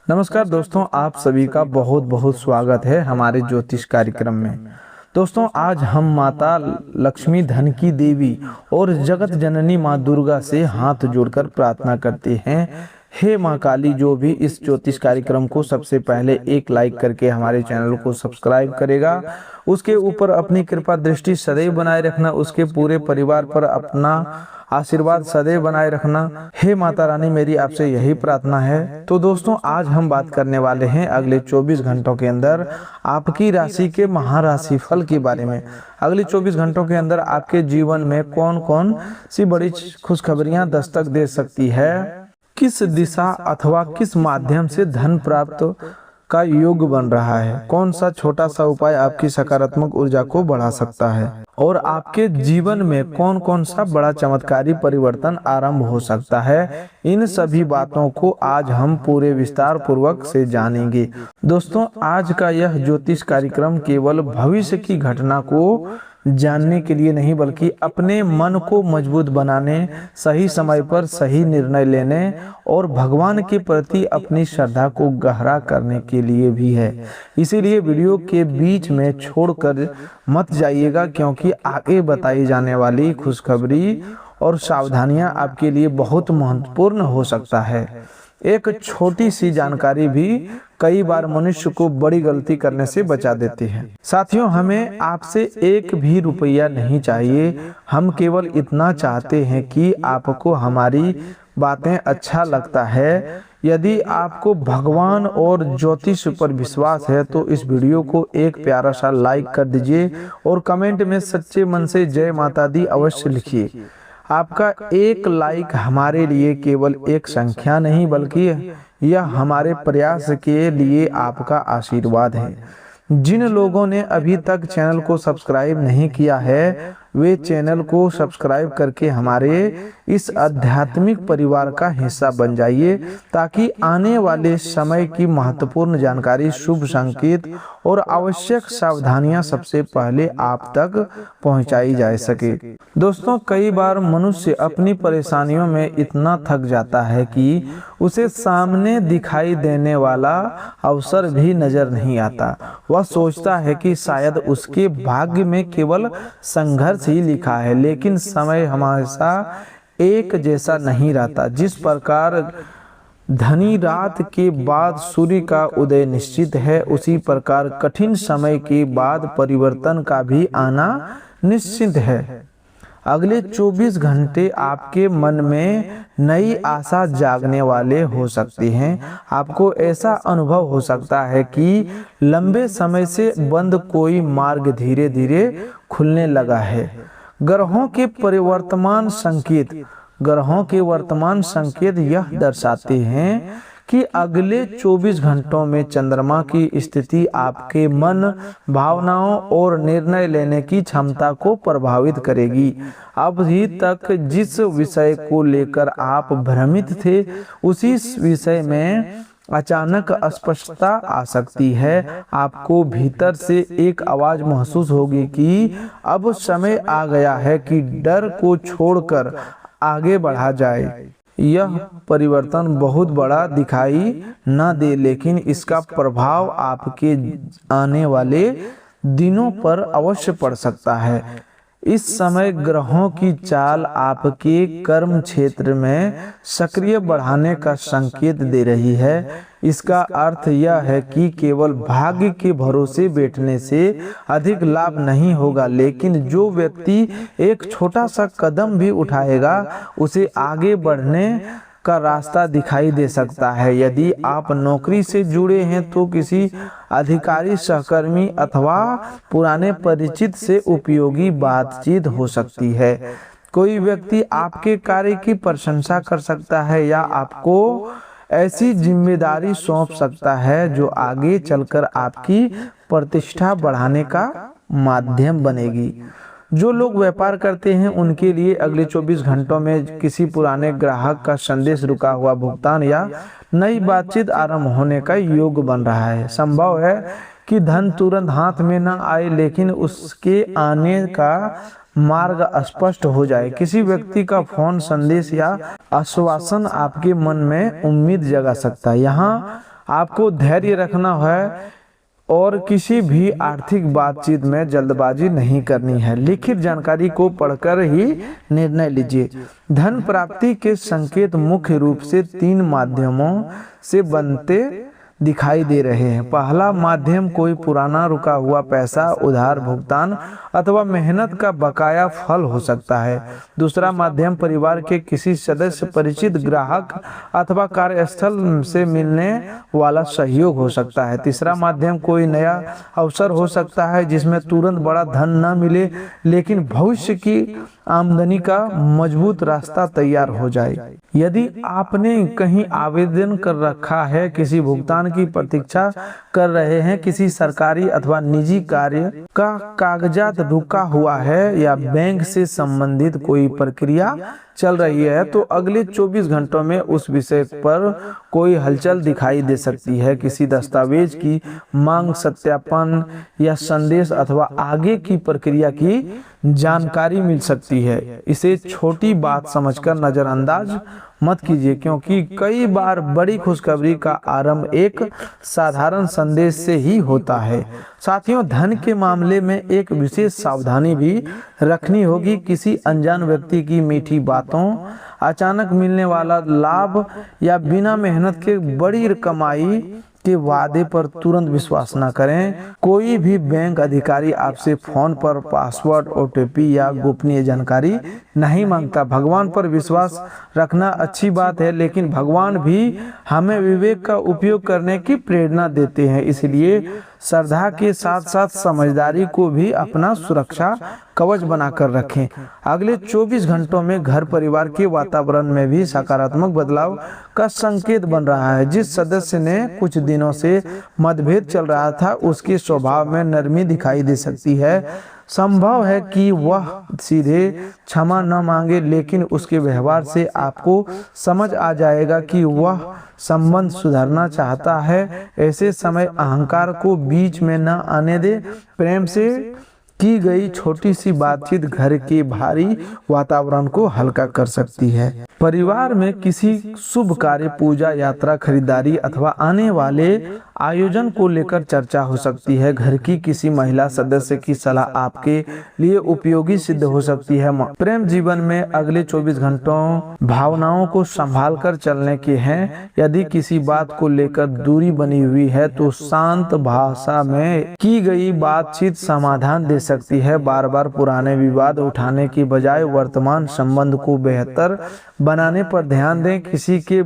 नमस्कार दोस्तों, आप सभी का बहुत बहुत स्वागत है हमारे ज्योतिष कार्यक्रम में। दोस्तों, आज हम माता लक्ष्मी, धन की देवी और जगत जननी माँ दुर्गा से हाथ जोड़कर प्रार्थना करते हैं। हे माँ काली, जो भी इस ज्योतिष कार्यक्रम को सबसे पहले एक लाइक करके हमारे चैनल को सब्सक्राइब करेगा, उसके ऊपर अपनी कृपा दृष्टि सदैव बनाए रखना, उसके पूरे परिवार पर अपना आशीर्वाद सदैव बनाए रखना। हे माता रानी, मेरी आपसे यही प्रार्थना है। तो दोस्तों, आज हम बात करने वाले हैं अगले 24 घंटों के अंदर आपकी राशि के महाराशि फल के बारे में। अगले 24 घंटों के अंदर आपके जीवन में कौन कौन सी बड़ी खुशखबरियां दस्तक दे सकती है, किस दिशा अथवा किस माध्यम से धन प्राप्त का योग बन रहा है, कौन सा छोटा सा उपाय आपकी सकारात्मक ऊर्जा को बढ़ा सकता है, और आपके जीवन में कौन कौन सा बड़ा चमत्कारी परिवर्तन आरंभ हो सकता है। इन सभी बातों को आज हम पूरे विस्तार पूर्वक से जानेंगे। दोस्तों, आज का यह ज्योतिष कार्यक्रम केवल भविष्य की घटना को जानने के लिए नहीं, बल्कि अपने मन को मजबूत बनाने, सही समय पर सही निर्णय लेने और भगवान के प्रति अपनी श्रद्धा को गहरा करने के लिए भी है। इसीलिए वीडियो के बीच में छोड़कर मत जाइएगा, क्योंकि आगे बताई जाने वाली खुशखबरी और सावधानियां आपके लिए बहुत महत्वपूर्ण हो सकता है। एक छोटी सी जानकारी भी कई बार मनुष्य को बड़ी गलती करने से बचा देती है। साथियों, हमें आपसे एक भी रुपया नहीं चाहिए, हम केवल इतना चाहते हैं कि आपको हमारी बातें अच्छा लगता है। यदि आपको भगवान और ज्योतिष पर विश्वास है तो इस वीडियो को एक प्यारा सा लाइक कर दीजिए और कमेंट में सच्चे मन से जय माता दी अवश्य लिखिए। आपका एक लाइक हमारे लिए केवल एक संख्या नहीं, बल्कि यह हमारे प्रयास के लिए आपका आशीर्वाद है। जिन लोगों ने अभी तक चैनल को सब्सक्राइब नहीं किया है, वे चैनल को सब्सक्राइब करके हमारे इस आध्यात्मिक परिवार का हिस्सा बन जाइए, ताकि आने वाले समय की महत्वपूर्ण जानकारी, शुभ संकेत और आवश्यक सावधानियां सबसे पहले आप तक पहुंचाई जा सके। दोस्तों, कई बार मनुष्य अपनी परेशानियों में इतना थक जाता है कि उसे सामने दिखाई देने वाला अवसर भी नजर नहीं आता। वह सोचता है कि शायद उसके भाग्य में केवल संघर्ष ही लिखा है, लेकिन समय हमेशा एक जैसा नहीं रहता। जिस प्रकार धनी रात के बाद सूर्य का उदय निश्चित है, उसी प्रकार कठिन समय के बाद परिवर्तन का भी आना निश्चित है। अगले 24 घंटे आपके मन में नई आशा जागने वाले हो सकते हैं। आपको ऐसा अनुभव हो सकता है कि लंबे समय से बंद कोई मार्ग धीरे धीरे खुलने लगा है। ग्रहों के वर्तमान संकेत यह दर्शाते हैं कि अगले 24 घंटों में चंद्रमा की स्थिति आपके मन, भावनाओं और निर्णय लेने की क्षमता को प्रभावित करेगी। अभी तक जिस विषय को लेकर आप भ्रमित थे, उसी विषय में अचानक स्पष्टता आ सकती है। आपको भीतर से एक आवाज महसूस होगी कि अब समय आ गया है कि डर को छोड़कर आगे बढ़ा जाए। यह परिवर्तन बहुत बड़ा दिखाई न दे, लेकिन इसका प्रभाव आपके आने वाले दिनों पर अवश्य पड़ सकता है। इस समय ग्रहों की चाल आपके कर्म क्षेत्र में सक्रिय बढ़ाने का संकेत दे रही है। इसका अर्थ यह है कि केवल भाग्य के भरोसे बैठने से अधिक लाभ नहीं होगा, लेकिन जो व्यक्ति एक छोटा सा कदम भी उठाएगा, उसे आगे बढ़ने का रास्ता दिखाई दे सकता है। यदि आप नौकरी से जुड़े हैं तो किसी अधिकारी, सहकर्मी अथवा पुराने परिचित से उपयोगी बातचीत हो सकती है। कोई व्यक्ति आपके कार्य की प्रशंसा कर सकता है या आपको ऐसी जिम्मेदारी सौंप सकता है जो आगे चलकर आपकी प्रतिष्ठा बढ़ाने का माध्यम बनेगी। जो लोग व्यापार करते हैं उनके लिए अगले 24 घंटों में किसी पुराने ग्राहक का संदेश, रुका हुआ भुगतान या नई बातचीत आरंभ होने का योग बन रहा है। संभव है कि धन तुरंत हाथ में न आए, लेकिन उसके आने का मार्ग स्पष्ट हो जाए। किसी व्यक्ति का फोन, संदेश या आश्वासन आपके मन में उम्मीद जगा सकता है। यहाँ आपको धैर्य रखना है और किसी भी आर्थिक बातचीत में जल्दबाजी नहीं करनी है। लिखित जानकारी को पढ़कर ही निर्णय लीजिए। धन प्राप्ति के संकेत मुख्य रूप से 3 माध्यमों से बनते दिखाई दे रहे हैं। पहला माध्यम कोई पुराना रुका हुआ पैसा, उधार भुगतान अथवा मेहनत का बकाया फल हो सकता है। दूसरा माध्यम परिवार के किसी सदस्य, परिचित, ग्राहक अथवा कार्यस्थल से मिलने वाला सहयोग हो सकता है। तीसरा माध्यम कोई नया अवसर हो सकता है जिसमें तुरंत बड़ा धन न मिले लेकिन भविष्य की आमदनी का मजबूत रास्ता तैयार हो जाए। यदि आपने कहीं आवेदन कर रखा है, किसी भुगतान की प्रतीक्षा कर रहे हैं, किसी सरकारी अथवा निजी कार्य का कागजात रुका हुआ है या बैंक से संबंधित कोई प्रक्रिया चल रही है, तो अगले 24 घंटों में उस विषय पर कोई हलचल दिखाई दे सकती है। किसी दस्तावेज की मांग, सत्यापन या संदेश अथवा आगे की प्रक्रिया की जानकारी मिल सकती है। इसे छोटी बात समझकर नजरअंदाज मत कीजिए, क्योंकि कई बार बड़ी खुशखबरी का आरंभ एक साधारण संदेश से ही होता है। साथियों, धन के मामले में एक विशेष सावधानी भी रखनी होगी। किसी अनजान व्यक्ति की मीठी बातों, अचानक मिलने वाला लाभ या बिना मेहनत के बड़ी कमाई के वादे पर तुरंत विश्वास न करें। कोई भी बैंक अधिकारी आपसे फोन पर पासवर्ड, OTP या गोपनीय जानकारी नहीं मांगता। भगवान पर विश्वास रखना अच्छी बात है, लेकिन भगवान भी हमें विवेक का उपयोग करने की प्रेरणा देते हैं। इसलिए श्रद्धा के साथ साथ समझदारी को भी अपना सुरक्षा कवच बनाकर रखें। अगले 24 घंटों में घर परिवार के वातावरण में भी सकारात्मक बदलाव का संकेत बन रहा है। जिस सदस्य ने कुछ दिनों से मतभेद चल रहा था, उसके स्वभाव में नरमी दिखाई दे सकती है। संभव है कि वह सीधे क्षमा न मांगे, लेकिन उसके व्यवहार से आपको समझ आ जाएगा कि वह संबंध सुधारना चाहता है। ऐसे समय अहंकार को बीच में न आने दे। प्रेम से की गई छोटी सी बातचीत घर के भारी वातावरण को हल्का कर सकती है। परिवार में किसी शुभ कार्य, पूजा, यात्रा, खरीदारी अथवा आने वाले आयोजन को लेकर चर्चा हो सकती है। घर की किसी महिला सदस्य की सलाह आपके लिए उपयोगी सिद्ध हो सकती है। प्रेम जीवन में अगले 24 घंटों भावनाओं को संभाल कर चलने के हैं। यदि किसी बात को लेकर दूरी बनी हुई है तो शांत भाषा में की गई बातचीत समाधान दे सकती है। बार बार पुराने विवाद उठाने की बजाय वर्तमान संबंध को बेहतर बनाने पर ध्यान दें। किसी के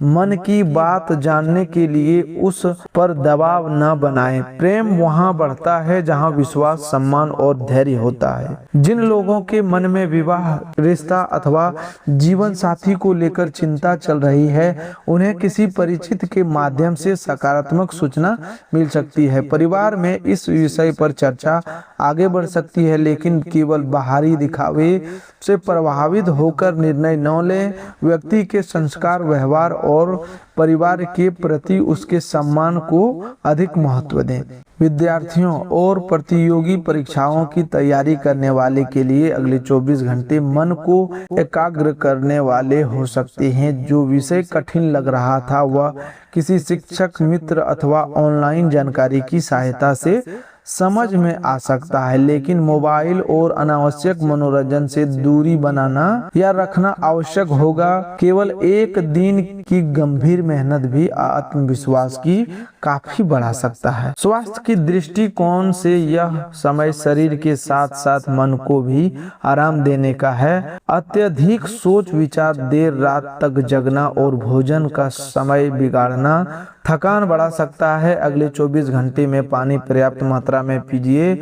मन की बात जानने के लिए उस पर दबाव न बनाएं। प्रेम वहां बढ़ता है जहां विश्वास, सम्मान और धैर्य होता है। जिन लोगों के मन में विवाह, रिश्ता अथवा जीवन साथी को लेकर चिंता चल रही है, उन्हें किसी परिचित के माध्यम से सकारात्मक सूचना मिल सकती है। परिवार में इस विषय पर चर्चा आगे बढ़ सकती है, लेकिन केवल बाहरी दिखावे से प्रभावित होकर निर्णय न लें। व्यक्ति के संस्कार, व्यवहार और परिवार के प्रति उसके सम्मान को अधिक महत्व दें। विद्यार्थियों और प्रतियोगी परीक्षाओं की तैयारी करने वाले के लिए अगले 24 घंटे मन को एकाग्र करने वाले हो सकते हैं। जो विषय कठिन लग रहा था वह किसी शिक्षक, मित्र अथवा ऑनलाइन जानकारी की सहायता से समझ में आ सकता है, लेकिन मोबाइल और अनावश्यक मनोरंजन से दूरी बनाना या रखना आवश्यक होगा। केवल एक दिन की गंभीर मेहनत भी आत्मविश्वास की काफी बढ़ा सकता है। स्वास्थ्य की दृष्टिकोण से यह समय शरीर के साथ साथ मन को भी आराम देने का है। अत्यधिक सोच विचार, देर रात तक जगना और भोजन का समय बिगाड़ना थकान बढ़ा सकता है। अगले 24 घंटे में पानी पर्याप्त मात्रा में पीजिए,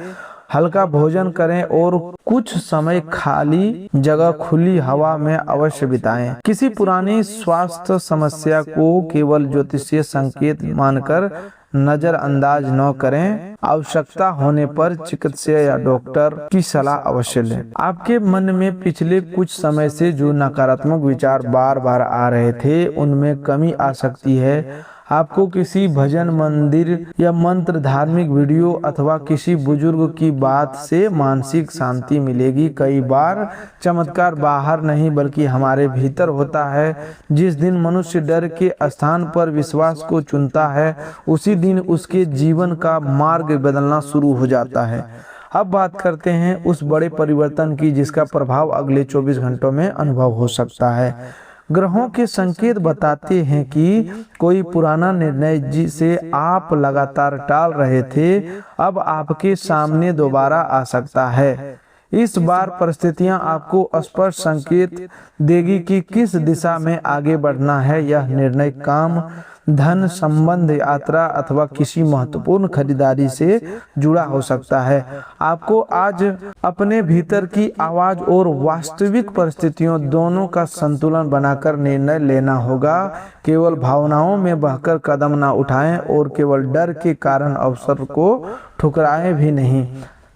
हल्का भोजन करें और कुछ समय खाली जगह, खुली हवा में अवश्य बिताएं। किसी पुरानी स्वास्थ्य समस्या को केवल ज्योतिषीय संकेत मानकर नजरअंदाज न करें। आवश्यकता होने पर चिकित्सक या डॉक्टर की सलाह अवश्य लें। आपके मन में पिछले कुछ समय से जो नकारात्मक विचार बार बार आ रहे थे, उनमें कमी आ सकती है। आपको किसी भजन मंदिर या मंत्र धार्मिक वीडियो अथवा किसी बुजुर्ग की बात से मानसिक शांति मिलेगी। कई बार चमत्कार बाहर नहीं बल्कि हमारे भीतर होता है। जिस दिन मनुष्य डर के स्थान पर विश्वास को चुनता है उसी दिन उसके जीवन का मार्ग बदलना शुरू हो जाता है। अब बात करते हैं उस बड़े परिवर्तन की जिसका प्रभाव अगले 24 घंटों में अनुभव हो सकता है। ग्रहों के संकेत बताते हैं कि कोई पुराना निर्णय जिसे आप लगातार टाल रहे थे अब आपके सामने दोबारा आ सकता है। इस बार परिस्थितियां आपको स्पष्ट संकेत देगी कि किस दिशा में आगे बढ़ना है। यह निर्णय काम, धन, संबंध, यात्रा अथवा किसी महत्वपूर्ण खरीदारी से जुड़ा हो सकता है। आपको आज अपने भीतर की आवाज और वास्तविक परिस्थितियों दोनों का संतुलन बनाकर निर्णय लेना होगा। केवल भावनाओं में बहकर कदम ना उठाएं और केवल डर के कारण अवसर को ठुकराएं भी नहीं।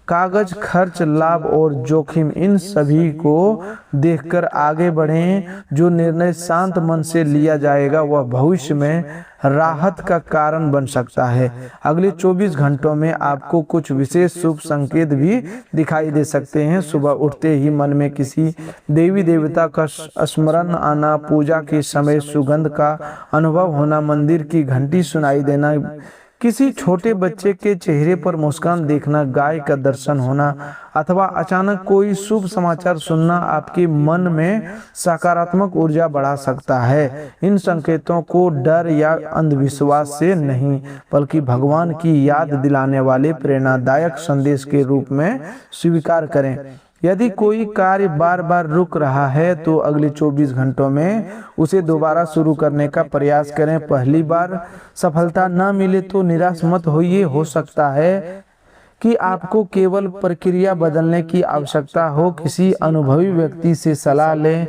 कागज, खर्च, लाभ और जोखिम इन सभी को देखकर आगे बढ़ें। जो निर्णय शांत मन से लिया जाएगा वह भविष्य में राहत का कारण बन सकता है। अगले 24 घंटों में आपको कुछ विशेष शुभ संकेत भी दिखाई दे सकते हैं। सुबह उठते ही मन में किसी देवी देवता का स्मरण आना, पूजा के समय सुगंध का अनुभव होना, मंदिर की घंटी सुनाई देना, किसी छोटे बच्चे के चेहरे पर मुस्कान देखना, गाय का दर्शन होना अथवा अचानक कोई शुभ समाचार सुनना आपके मन में सकारात्मक ऊर्जा बढ़ा सकता है। इन संकेतों को डर या अंधविश्वास से नहीं बल्कि भगवान की याद दिलाने वाले प्रेरणादायक संदेश के रूप में स्वीकार करें। यदि कोई कार्य बार बार रुक रहा है तो अगले 24 घंटों में उसे दोबारा शुरू करने का प्रयास करें। पहली बार सफलता न मिले तो निराश मत होइए। हो सकता है कि आपको केवल प्रक्रिया बदलने की आवश्यकता हो। किसी अनुभवी व्यक्ति से सलाह लें,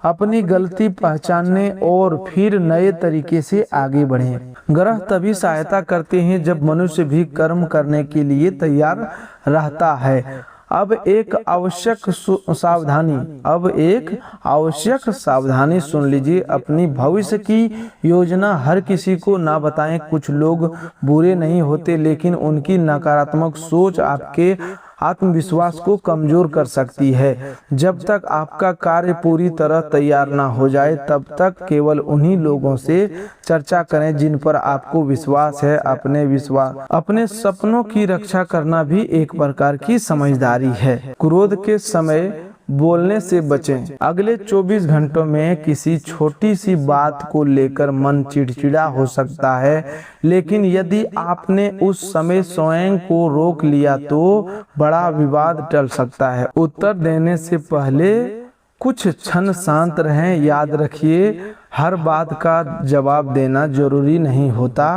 अपनी गलती पहचानने और फिर नए तरीके से आगे बढ़ें। ग्रह तभी सहायता करते हैं जब मनुष्य भी कर्म करने के लिए तैयार रहता है। अब एक आवश्यक सावधानी सुन लीजिए। अपनी भविष्य की योजना हर किसी को ना बताएं। कुछ लोग बुरे नहीं होते लेकिन उनकी नकारात्मक सोच आपके आत्मविश्वास को कमजोर कर सकती है। जब तक आपका कार्य पूरी तरह तैयार ना हो जाए तब तक केवल उन्हीं लोगों से चर्चा करें जिन पर आपको विश्वास है। अपने सपनों की रक्षा करना भी एक प्रकार की समझदारी है। क्रोध के समय बोलने से बचें। अगले 24 घंटों में किसी छोटी सी बात को लेकर मन चिड़चिड़ा हो सकता है, लेकिन यदि आपने उस समय स्वयं को रोक लिया तो बड़ा विवाद टल सकता है। उत्तर देने से पहले कुछ क्षण शांत रहें। याद रखिए, हर बात का जवाब देना जरूरी नहीं होता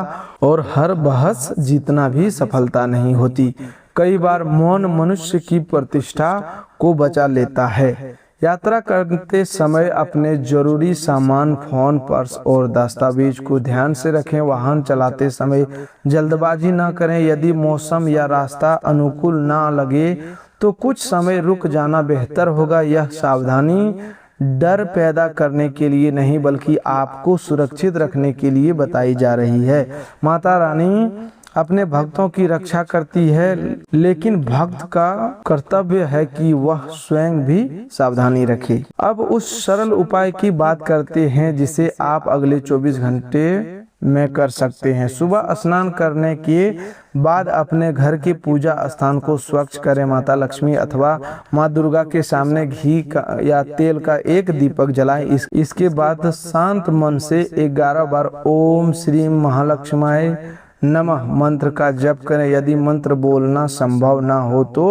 और हर बहस जीतना भी सफलता नहीं होती। कई बार मौन मनुष्य की प्रतिष्ठा को बचा लेता है। यात्रा करते समय अपने जरूरी सामान, फोन, पर्स और दस्तावेज को ध्यान से रखें। वाहन चलाते समय जल्दबाजी ना करें। यदि मौसम या रास्ता अनुकूल ना लगे तो कुछ समय रुक जाना बेहतर होगा। यह सावधानी डर पैदा करने के लिए नहीं बल्कि आपको सुरक्षित रखने के लिए बताई जा रही है। माता रानी अपने भक्तों की रक्षा करती है, लेकिन भक्त का कर्तव्य है कि वह स्वयं भी सावधानी रखे। अब उस सरल उपाय की बात करते हैं जिसे आप अगले 24 घंटे में कर सकते हैं। सुबह स्नान करने के बाद अपने घर के पूजा स्थान को स्वच्छ करें। माता लक्ष्मी अथवा माँ दुर्गा के सामने घी का या तेल का एक दीपक जलाएं। इसके बाद शांत मन से 11 बार ओम श्री महालक्ष्मी नमः मंत्र का जप करें। यदि मंत्र बोलना संभव ना हो तो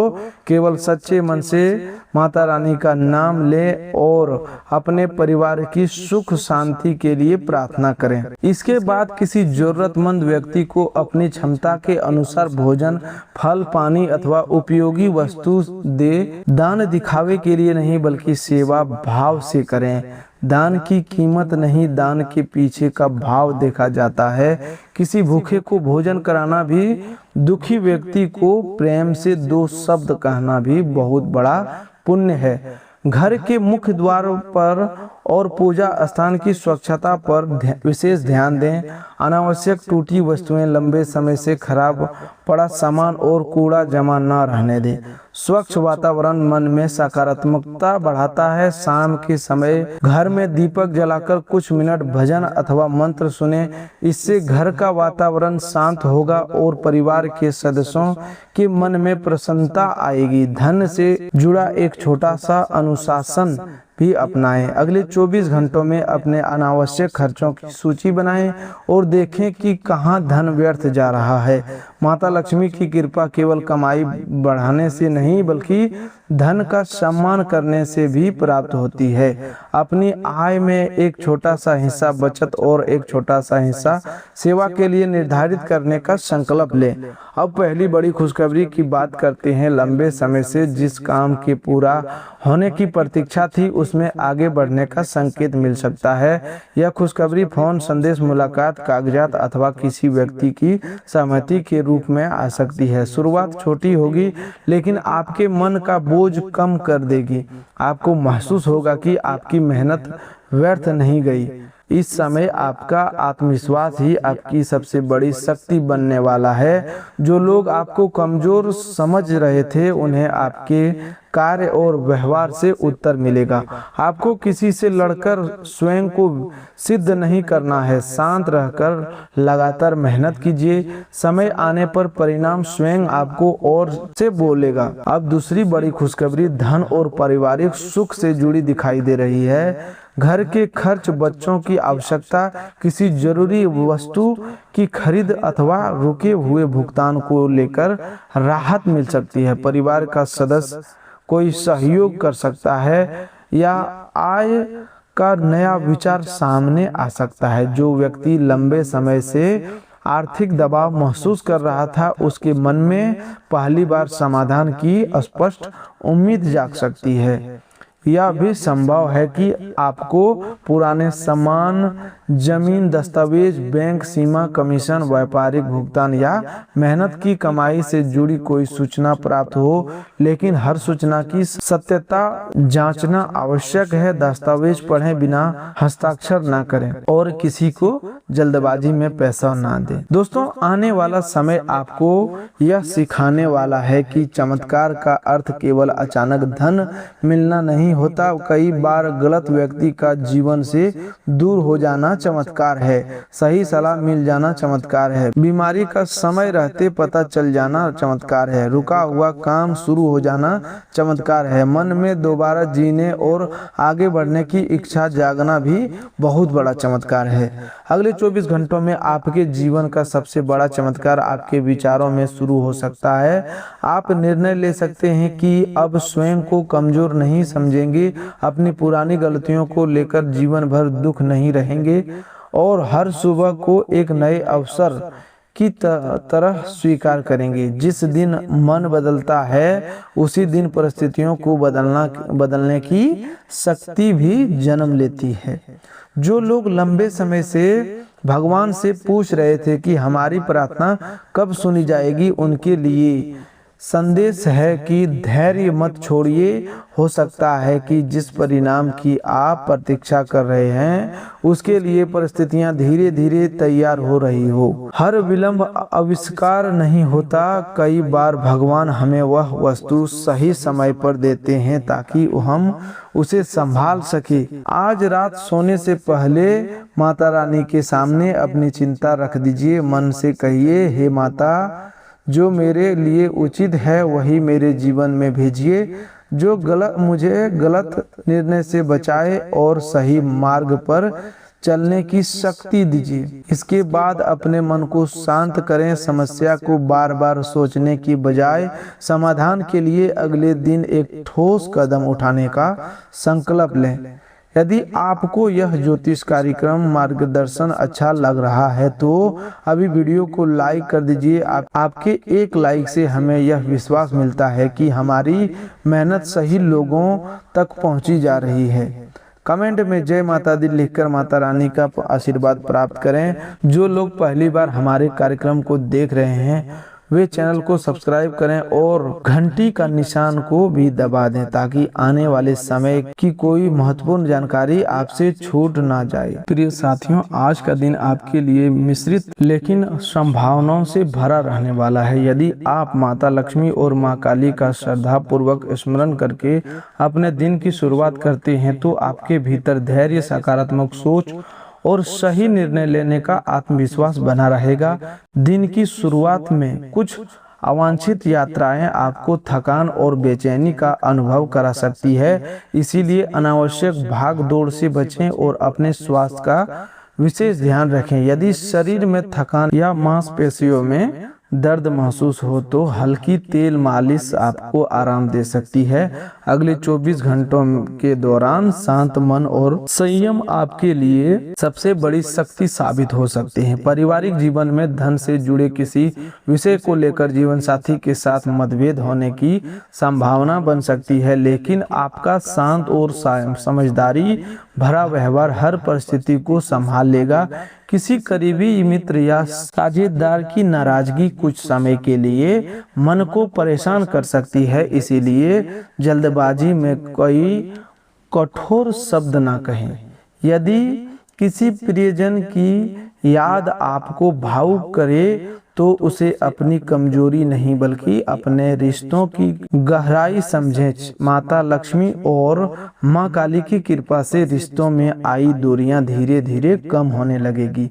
केवल सच्चे मन से माता रानी का नाम लें और अपने परिवार की सुख शांति के लिए प्रार्थना करें। इसके बाद किसी जरूरतमंद व्यक्ति को अपनी क्षमता के अनुसार भोजन, फल, पानी अथवा उपयोगी वस्तु दे। दान दिखावे के लिए नहीं बल्कि सेवा भाव से करें। दान की कीमत नहीं, दान के पीछे का भाव देखा जाता है। किसी भूखे को भोजन कराना भी, दुखी व्यक्ति को प्रेम से 2 शब्द कहना भी बहुत बड़ा पुण्य है। घर के मुख्य द्वार पर और पूजा स्थान की स्वच्छता पर विशेष ध्यान दें। अनावश्यक टूटी वस्तुएं, लंबे समय से खराब पड़ा सामान और कूड़ा जमा न रहने दें। स्वच्छ वातावरण मन में सकारात्मकता बढ़ाता है। शाम के समय घर में दीपक जलाकर कुछ मिनट भजन अथवा मंत्र सुने। इससे घर का वातावरण शांत होगा और परिवार के सदस्यों के मन में प्रसन्नता आएगी। धन से जुड़ा एक छोटा सा अनुशासन भी अपनाएं। अगले 24 घंटों में अपने अनावश्यक खर्चों की सूची बनाएं और देखें कि कहां धन व्यर्थ जा रहा है। माता लक्ष्मी की कृपा केवल कमाई बढ़ाने से नहीं बल्कि धन का सम्मान करने से भी प्राप्त होती है। अपनी आय में एक छोटा सा हिस्सा बचत और एक छोटा सा हिस्सा सेवा के लिए निर्धारित करने का संकल्प लें। अब पहली बड़ी खुशखबरी की बात करते हैं। लंबे समय से जिस काम के पूरा होने की प्रतीक्षा थी उसमें आगे बढ़ने का संकेत मिल सकता है। यह खुशखबरी फोन, संदेश, मुलाकात, कागजात अथवा किसी व्यक्ति की सहमति के रूप में आ सकती है। शुरुआत छोटी होगी लेकिन आपके मन का बोझ कम कर देगी। आपको महसूस होगा कि आपकी मेहनत व्यर्थ नहीं गई। इस समय आपका आत्मविश्वास ही आपकी सबसे बड़ी शक्ति बनने वाला है। जो लोग आपको कमजोर समझ रहे थे उन्हें आपके कार्य और व्यवहार से उत्तर मिलेगा। आपको किसी से लड़कर स्वयं को सिद्ध नहीं करना है। शांत रहकर लगातार मेहनत कीजिए। समय आने पर परिणाम स्वयं आपको और से बोलेगा। अब दूसरी बड़ी खुशखबरी धन और पारिवारिक सुख से जुड़ी दिखाई दे रही है। घर के खर्च, बच्चों की आवश्यकता, किसी जरूरी वस्तु की खरीद अथवा रुके हुए भुगतान को लेकर राहत मिल सकती है। परिवार का सदस्य कोई सहयोग कर सकता है या आय का नया विचार सामने आ सकता है। जो व्यक्ति लंबे समय से आर्थिक दबाव महसूस कर रहा था उसके मन में पहली बार समाधान की स्पष्ट उम्मीद जाग सकती है। यह भी संभव है कि आपको पुराने सामान, जमीन, दस्तावेज, बैंक सीमा, कमीशन, व्यापारिक भुगतान या मेहनत की कमाई से जुड़ी कोई सूचना प्राप्त हो। लेकिन हर सूचना की सत्यता जांचना आवश्यक है। दस्तावेज पढ़े बिना हस्ताक्षर न करें और किसी को जल्दबाजी में पैसा ना दें। दोस्तों, आने वाला समय आपको यह सिखाने वाला है कि चमत्कार का अर्थ केवल अचानक धन मिलना नहीं होता। कई बार गलत व्यक्ति का जीवन से दूर हो जाना चमत्कार है। सही सलाह मिल जाना चमत्कार है। बीमारी का समय रहते पता चल जाना चमत्कार है। रुका हुआ काम शुरू हो जाना चमत्कार है। मन में दोबारा जीने और आगे बढ़ने की इच्छा जागना भी बहुत बड़ा चमत्कार है। अगले 24 घंटों में आपके जीवन का सबसे बड़ा चमत्कार आपके विचारों में शुरू हो सकता है। आप निर्णय ले सकते हैं कि अब स्वयं को कमजोर नहीं समझेंगे, अपनी पुरानी गलतियों को लेकर जीवन भर दुख नहीं रहेंगे और हर सुबह को एक नए अवसर की तरह स्वीकार करेंगे। जिस दिन मन बदलता है उसी दिन परिस्थितियों को बदलने की शक्ति भी जन्म लेती है। जो लोग लंबे समय से भगवान से पूछ रहे थे कि हमारी प्रार्थना कब सुनी जाएगी, उनके लिए संदेश है कि धैर्य मत छोड़िए। हो सकता है कि जिस परिणाम की आप प्रतीक्षा कर रहे हैं उसके लिए परिस्थितियां धीरे धीरे तैयार हो रही हो। हर विलंब आविष्कार नहीं होता। कई बार भगवान हमें वह वस्तु सही समय पर देते हैं ताकि हम उसे संभाल सके। आज रात सोने से पहले माता रानी के सामने अपनी चिंता रख दीजिए। मन से कहिए, हे माता, जो मेरे लिए उचित है वही मेरे जीवन में भेजिए। जो मुझे गलत निर्णय से बचाए और सही मार्ग पर चलने की शक्ति दीजिए। इसके बाद अपने मन को शांत करें। समस्या को बार बार सोचने की बजाय समाधान के लिए अगले दिन एक ठोस कदम उठाने का संकल्प लें। यदि आपको यह ज्योतिष कार्यक्रम मार्गदर्शन अच्छा लग रहा है तो अभी वीडियो को लाइक कर दीजिए। आपके एक लाइक से हमें यह विश्वास मिलता है कि हमारी मेहनत सही लोगों तक पहुंची जा रही है। कमेंट में जय माता दी लिखकर माता रानी का आशीर्वाद प्राप्त करें। जो लोग पहली बार हमारे कार्यक्रम को देख रहे हैं वे चैनल को सब्सक्राइब करें और घंटी का निशान को भी दबा दें ताकि आने वाले समय की कोई महत्वपूर्ण जानकारी आपसे छूट ना जाए। प्रिय साथियों, आज का दिन आपके लिए मिश्रित लेकिन संभावनाओं से भरा रहने वाला है। यदि आप माता लक्ष्मी और माँ काली का श्रद्धा पूर्वक स्मरण करके अपने दिन की शुरुआत करते हैं तो आपके भीतर धैर्य, सकारात्मक सोच और सही निर्णय लेने का आत्मविश्वास बना रहेगा। दिन की शुरुआत में कुछ अवांछित यात्राएं आपको थकान और बेचैनी का अनुभव करा सकती है, इसीलिए अनावश्यक भाग दौड़ से बचें और अपने स्वास्थ्य का विशेष ध्यान रखें। यदि शरीर में थकान या मांसपेशियों में दर्द महसूस हो तो हल्की तेल मालिश आपको आराम दे सकती है। अगले 24 घंटों के दौरान शांत मन और संयम आपके लिए सबसे बड़ी शक्ति साबित हो सकते हैं। पारिवारिक जीवन में धन से जुड़े किसी विषय को लेकर जीवन साथी के साथ मतभेद होने की संभावना बन सकती है, लेकिन आपका शांत और समझदारी भरा व्यवहार हर परिस्थिति को संभाल लेगा। किसी करीबी मित्र या साझेदार की नाराजगी कुछ समय के लिए मन को परेशान कर सकती है, इसीलिए जल्दबाजी में कोई कठोर शब्द ना कहें। यदि किसी प्रियजन की याद आपको भावुक करे तो उसे अपनी कमजोरी नहीं बल्कि अपने रिश्तों की गहराई समझें। माता लक्ष्मी और माँ काली की कृपा से रिश्तों में आई दूरियां धीरे धीरे कम होने लगेगी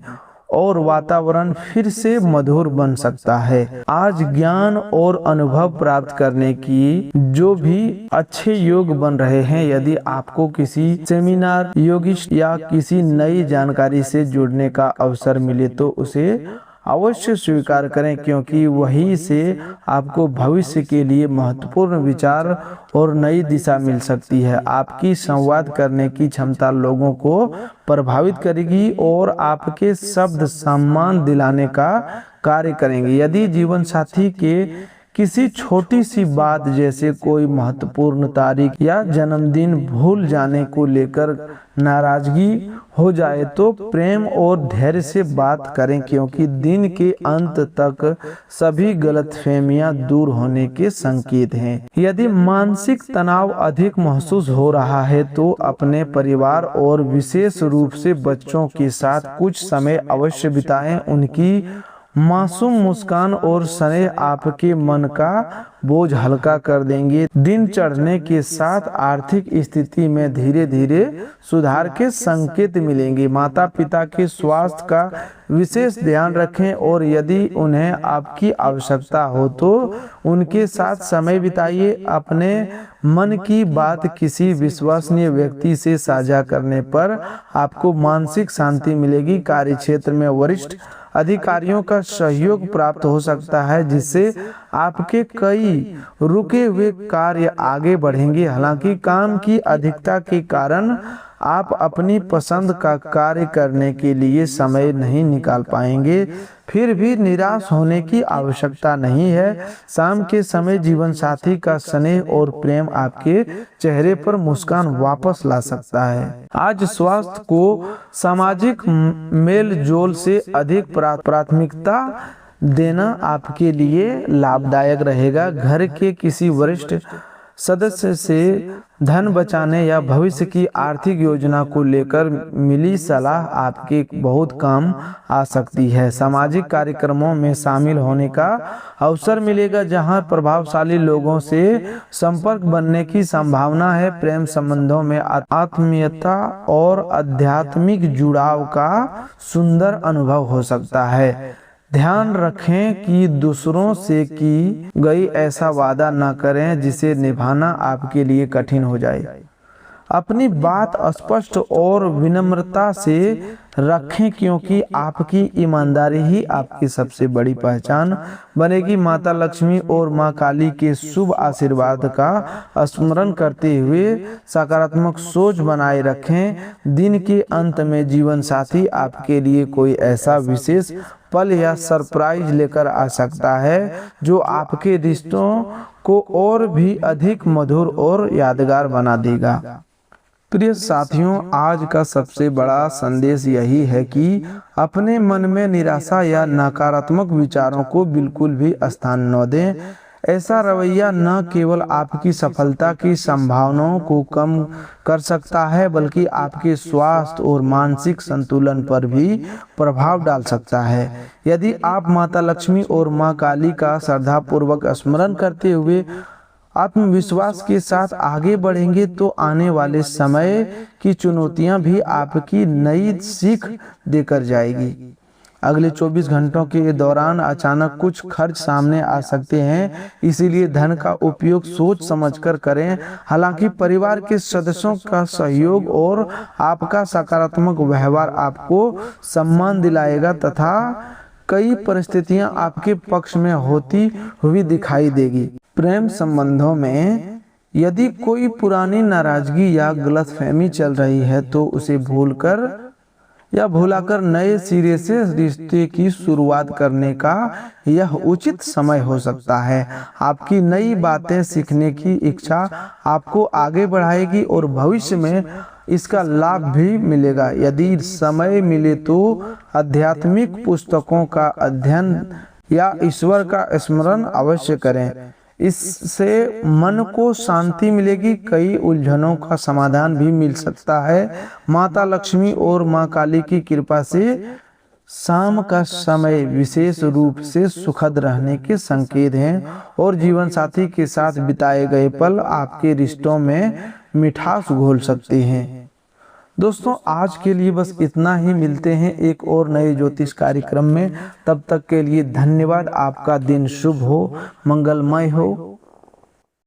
और वातावरण फिर से मधुर बन सकता है। आज ज्ञान और अनुभव प्राप्त करने की जो भी अच्छे योग बन रहे हैं। यदि आपको किसी सेमिनार, योगिस्ट या किसी नई जानकारी से जुड़ने का अवसर मिले तो उसे अवश्य स्वीकार करें, क्योंकि वहीं से आपको भविष्य के लिए महत्वपूर्ण विचार और नई दिशा मिल सकती है। आपकी संवाद करने की क्षमता लोगों को प्रभावित करेगी और आपके शब्द सम्मान दिलाने का कार्य करेंगे। यदि जीवन साथी के किसी छोटी सी बात जैसे कोई महत्वपूर्ण तारीख या जन्मदिन भूल जाने को लेकर नाराजगी हो जाए तो प्रेम और धैर्य से बात करें, क्योंकि दिन के अंत तक सभी गलतफहमियां दूर होने के संकेत हैं। यदि मानसिक तनाव अधिक महसूस हो रहा है तो अपने परिवार और विशेष रूप से बच्चों के साथ कुछ समय अवश्य बिताएं। उनकी मासूम मुस्कान और स्नेह आपके मन का बोझ हल्का कर देंगे। दिन चढ़ने के साथ आर्थिक स्थिति में धीरे धीरे सुधार के संकेत मिलेंगे। माता पिता के स्वास्थ्य का विशेष ध्यान रखें और यदि उन्हें आपकी आवश्यकता हो तो उनके साथ समय बिताइए। अपने मन की बात किसी विश्वसनीय व्यक्ति से साझा करने पर आपको मानसिक शांति मिलेगी। कार्यक्षेत्र में वरिष्ठ अधिकारियों का सहयोग प्राप्त हो सकता है, जिससे आपके कई रुके हुए कार्य आगे बढ़ेंगे। हालांकि काम की अधिकता के कारण आप अपनी पसंद का कार्य करने के लिए समय नहीं निकाल पाएंगे, फिर भी निराश होने की आवश्यकता नहीं है। शाम के समय जीवन साथी का स्नेह और प्रेम आपके चेहरे पर मुस्कान वापस ला सकता है। आज स्वास्थ्य को सामाजिक मेल जोल से अधिक प्राथमिकता देना आपके लिए लाभदायक रहेगा। घर के किसी वरिष्ठ सदस्य से धन बचाने या भविष्य की आर्थिक योजना को लेकर मिली सलाह आपके बहुत काम आ सकती है। सामाजिक कार्यक्रमों में शामिल होने का अवसर मिलेगा जहां प्रभावशाली लोगों से संपर्क बनने की संभावना है। प्रेम संबंधों में आत्मीयता और आध्यात्मिक जुड़ाव का सुंदर अनुभव हो सकता है। ध्यान रखें कि दूसरों से की गई ऐसा वादा न करें जिसे निभाना आपके लिए कठिन हो जाए। अपनी बात स्पष्ट और विनम्रता से रखें, क्योंकि आपकी ईमानदारी ही आपकी सबसे बड़ी पहचान बनेगी। माता लक्ष्मी और माँ काली के शुभ आशीर्वाद का स्मरण करते हुए सकारात्मक सोच बनाए रखें। दिन के अंत में जीवन साथी आपके लिए कोई ऐसा विशेष पल या सरप्राइज लेकर आ सकता है जो आपके रिश्तों को और भी अधिक मधुर और यादगार बना देगा। प्रिय साथियों, आज का सबसे बड़ा संदेश यही है कि अपने मन में निराशा या नकारात्मक विचारों को बिल्कुल भी स्थान न दें। ऐसा रवैया न केवल आपकी सफलता की संभावनाओं को कम कर सकता है, बल्कि आपके स्वास्थ्य और मानसिक संतुलन पर भी प्रभाव डाल सकता है। यदि आप माता लक्ष्मी और मां काली का श्रद्धापूर्वक स्मरण करते हुए आत्मविश्वास के साथ आगे बढ़ेंगे तो आने वाले समय की चुनौतियां भी आपकी नई सीख देकर जाएगी। अगले 24 घंटों के दौरान अचानक कुछ खर्च सामने आ सकते हैं, इसीलिए धन का उपयोग सोच समझकर करें। हालांकि परिवार के सदस्यों का सहयोग और आपका सकारात्मक व्यवहार आपको सम्मान दिलाएगा तथा कई परिस्थितियां आपके पक्ष में होती हुई दिखाई देगी। प्रेम संबंधों में यदि कोई पुरानी नाराजगी या गलतफहमी चल रही है तो उसे भुलाकर नए सिरे से रिश्ते की शुरुआत करने का यह उचित समय हो सकता है। आपकी नई बातें सीखने की इच्छा आपको आगे बढ़ाएगी और भविष्य में इसका लाभ भी मिलेगा। यदि समय मिले तो आध्यात्मिक पुस्तकों का अध्ययन या ईश्वर का स्मरण अवश्य करें। इससे मन को शांति मिलेगी, कई उलझनों का समाधान भी मिल सकता है। माता लक्ष्मी और मां काली की कृपा से शाम का समय विशेष रूप से सुखद रहने के संकेत हैं और जीवन साथी के साथ बिताए गए पल आपके रिश्तों में मिठास घोल सकते हैं। दोस्तों, आज के लिए बस इतना ही। मिलते हैं एक और नए ज्योतिष कार्यक्रम में। तब तक के लिए धन्यवाद। आपका दिन शुभ हो, मंगलमय हो।